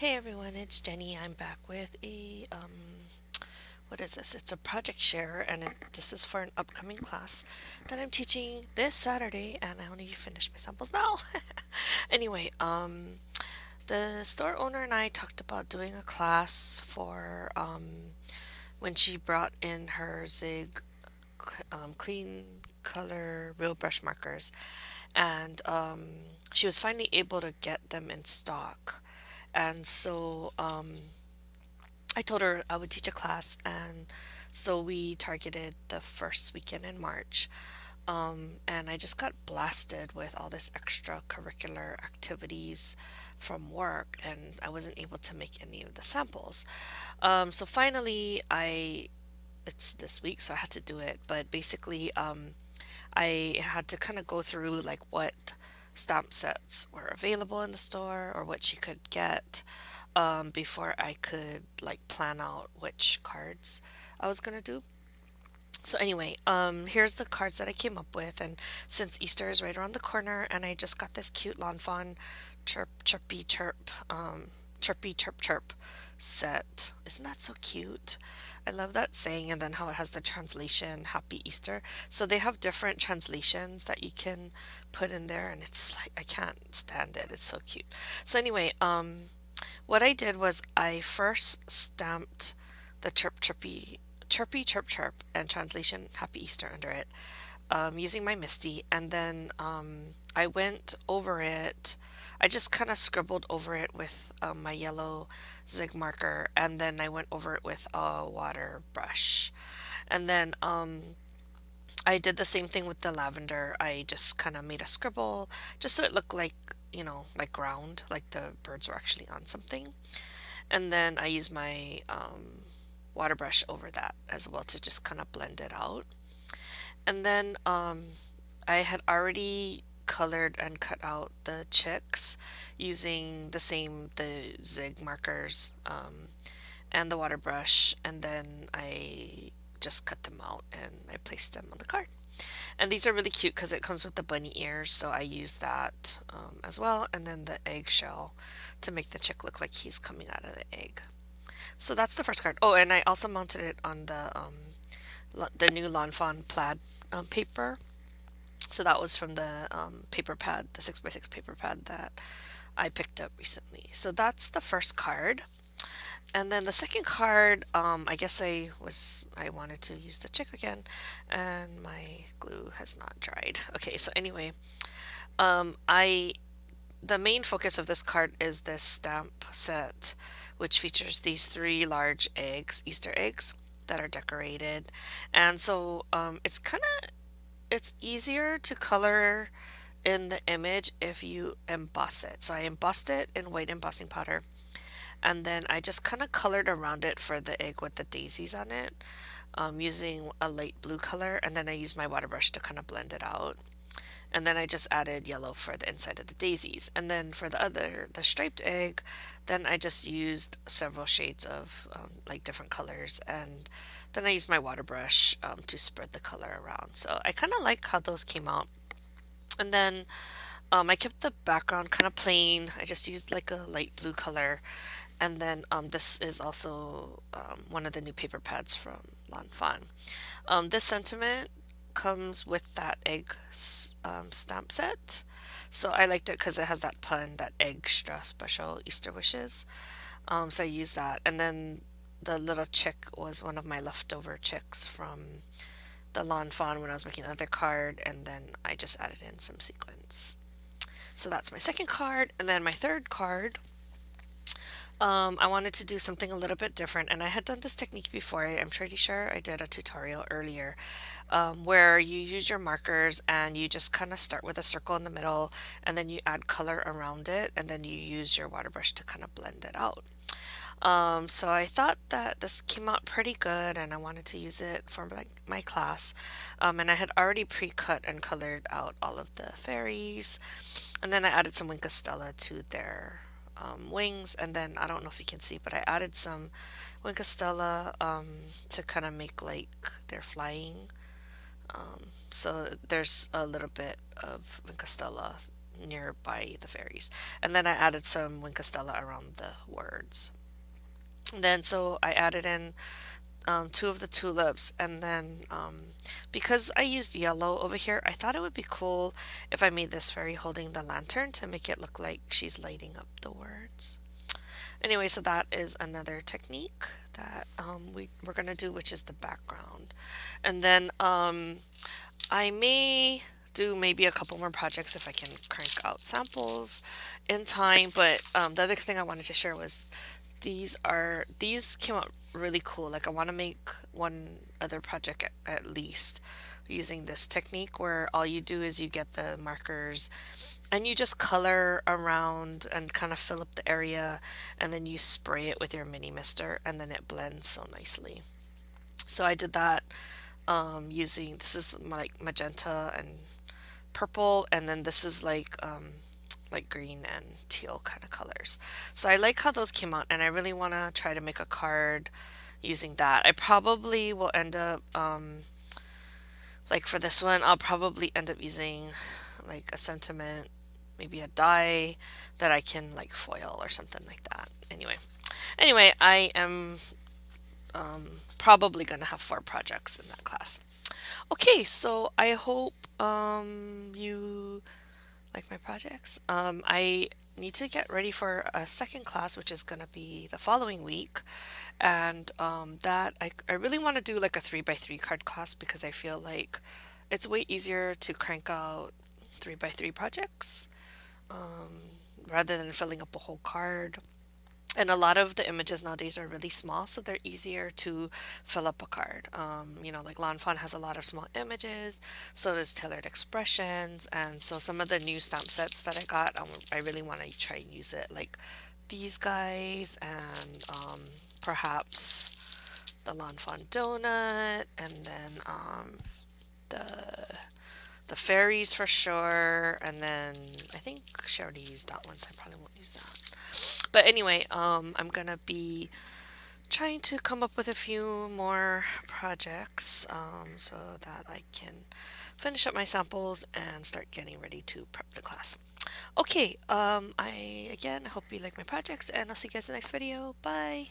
Hey everyone, it's Jenny. I'm back with what is this? It's a project share, and this is for an upcoming class that I'm teaching this Saturday, and I only finished my samples now. Anyway, the store owner and I talked about doing a class for when she brought in her Zig clean color real brush markers, and she was finally able to get them in stock. And so I told her I would teach a class, and so we targeted the first weekend in March. And I just got blasted with all this extracurricular activities from work, and I wasn't able to make any of the samples. So finally, it's this week, so I had to do it. But basically, I had to kind of go through like what stamp sets were available in the store or what she could get before I could like plan out which cards I was gonna do. So anyway, here's the cards that I came up with, and since Easter is right around the corner, and I just got this cute Lawn Fawn chirpy chirp chirp set. Isn't that so cute? I love that saying, and then how it has the translation Happy Easter. So they have different translations that you can put in there, and it's like I can't stand it. It's so cute. So anyway, what I did was I first stamped the chirpy chirp chirp and translation Happy Easter under it using my Misty, and then I went over it. I just kind of scribbled over it with my yellow zig marker, and then I went over it with a water brush. And then I did the same thing with the lavender. I just kind of made a scribble just so it looked like, like ground, like the birds were actually on something. And then I used my water brush over that as well to just kind of blend it out. And then I had already colored and cut out the chicks using the zig markers and the water brush, and then I just cut them out and I placed them on the card. And these are really cute because it comes with the bunny ears, so I use that as well, and then the eggshell to make the chick look like he's coming out of the egg. So that's the first card. Oh, and I also mounted it on the new Lawn Fawn plaid paper. So that was from the paper pad, the 6x6 paper pad that I picked up recently. So that's the first card. And then the second card, I guess I wanted to use the chick again, and my glue has not dried. Okay, so anyway, I the main focus of this card is this stamp set, which features these three large eggs, Easter eggs, that are decorated. And so it's easier to color in the image if you emboss it. So I embossed it in white embossing powder, and then I just kind of colored around it for the egg with the daisies on it, using a light blue color, and then I used my water brush to kind of blend it out. And then I just added yellow for the inside of the daisies. And then for the striped egg, then I just used several shades of like different colors. And then I used my water brush to spread the color around. So I kind of like how those came out. And then I kept the background kind of plain. I just used like a light blue color. And then this is also one of the new paper pads from Lawn Fawn. This sentiment comes with that egg stamp set. So I liked it because it has that pun, that extra special Easter wishes. So I used that. And then the little chick was one of my leftover chicks from the Lawn Fawn when I was making another card. And then I just added in some sequins. So that's my second card. And then my third card, I wanted to do something a little bit different, and I had done this technique before. I'm pretty sure I did a tutorial earlier, where you use your markers and you just kind of start with a circle in the middle, and then you add color around it, and then you use your water brush to kind of blend it out. So I thought that this came out pretty good, and I wanted to use it for like my class. And I had already pre-cut and colored out all of the fairies, and then I added some Wink of Stella to their wings, and then I don't know if you can see, but I added some Wink of Stella to kind of make like they're flying. So there's a little bit of Wink of Stella nearby the fairies. And then I added some Wink Stella around the words. And then so I added in two of the tulips, and then because I used yellow over here, I thought it would be cool if I made this fairy holding the lantern to make it look like she's lighting up the words. Anyway, so that is another technique that we're gonna do, which is the background. And then I may do maybe a couple more projects if I can crank out samples in time. But the other thing I wanted to share was these came out really cool. Like I want to make one other project at least using this technique where all you do is you get the markers and you just color around and kind of fill up the area, and then you spray it with your mini mister and then it blends so nicely. So I did that using this is like magenta and purple, and then this is like green and teal kind of colors. So I like how those came out, and I really want to try to make a card using that. I probably will end up like for this one, I'll probably end up using like a sentiment, maybe a die that I can like foil or something like that. Anyway, I am probably gonna have 4 projects in that class. Okay, so I hope you like my projects. I need to get ready for a second class, which is gonna be the following week, and that I really want to do like a 3 by 3 card class because I feel like it's way easier to crank out 3 by 3 projects rather than filling up a whole card. And a lot of the images nowadays are really small, so they're easier to fill up a card. Like Lawn Fawn has a lot of small images, so does Tailored Expressions, and so some of the new stamp sets that I got, I really want to try and use it, like these guys, and perhaps the Lawn Fawn donut, and then the the fairies for sure, and then I think she already used that one, so I probably won't use that. But anyway, I'm gonna be trying to come up with a few more projects so that I can finish up my samples and start getting ready to prep the class. Okay, I again hope you like my projects, and I'll see you guys in the next video. Bye!